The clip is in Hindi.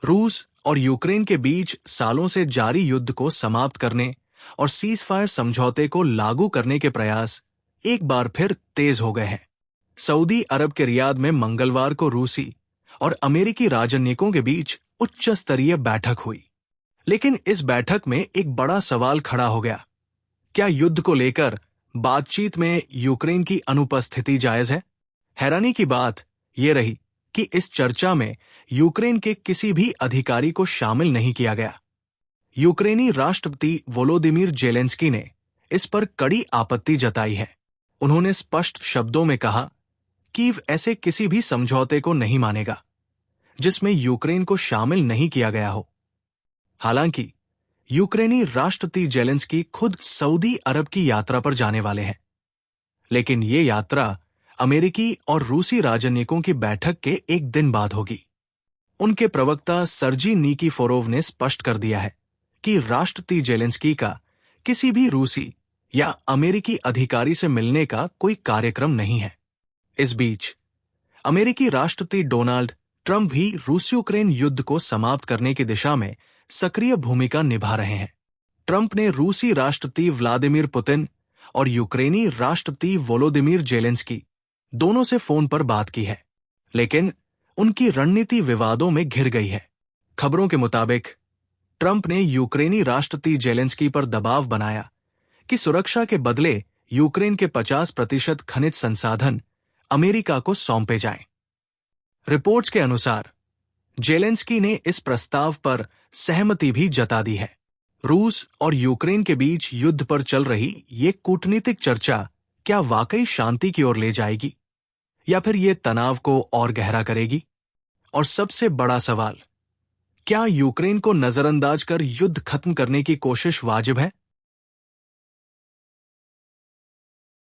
रूस और यूक्रेन के बीच सालों से जारी युद्ध को समाप्त करने और सीजफायर समझौते को लागू करने के प्रयास एक बार फिर तेज हो गए हैं। सऊदी अरब के रियाद में मंगलवार को रूसी और अमेरिकी राजनयिकों के बीच उच्च स्तरीय बैठक हुई। लेकिन इस बैठक में एक बड़ा सवाल खड़ा हो गया। क्या युद्ध को लेकर बातचीत में यूक्रेन की अनुपस्थिति जायज है? हैरानी की बात यह रही कि इस चर्चा में यूक्रेन के किसी भी अधिकारी को शामिल नहीं किया गया। यूक्रेनी राष्ट्रपति वोलोदिमीर जेलेंस्की ने इस पर कड़ी आपत्ति जताई है। उन्होंने स्पष्ट शब्दों में कहा कि ऐसे किसी भी समझौते को नहीं मानेगा जिसमें यूक्रेन को शामिल नहीं किया गया हो। हालांकि यूक्रेनी राष्ट्रपति जेलेंस्की खुद सऊदी अरब की यात्रा पर जाने वाले हैं, लेकिन ये यात्रा अमेरिकी और रूसी राजनयिकों की बैठक के एक दिन बाद होगी। उनके प्रवक्ता सर्जी निकीफोरोव ने स्पष्ट कर दिया है कि राष्ट्रपति जेलेंस्की का किसी भी रूसी या अमेरिकी अधिकारी से मिलने का कोई कार्यक्रम नहीं है। इस बीच अमेरिकी राष्ट्रपति डोनाल्ड ट्रंप भी रूस यूक्रेन युद्ध को समाप्त करने की दिशा में सक्रिय भूमिका निभा रहे हैं। ट्रंप ने रूसी राष्ट्रपति व्लादिमीर पुतिन और यूक्रेनी राष्ट्रपति वोलोदिमीर जेलेंस्की दोनों से फोन पर बात की है, लेकिन उनकी रणनीति विवादों में घिर गई है। खबरों के मुताबिक ट्रंप ने यूक्रेनी राष्ट्रपति जेलेंस्की पर दबाव बनाया कि सुरक्षा के बदले यूक्रेन के 50% खनिज संसाधन अमेरिका को सौंपे जाएं। रिपोर्ट्स के अनुसार जेलेंस्की ने इस प्रस्ताव पर सहमति भी जता दी है। रूस और यूक्रेन के बीच युद्ध पर चल रही ये कूटनीतिक चर्चा क्या वाकई शांति की ओर ले जाएगी या फिर ये तनाव को और गहरा करेगी? और सबसे बड़ा सवाल, क्या यूक्रेन को नजरअंदाज कर युद्ध खत्म करने की कोशिश वाजिब है?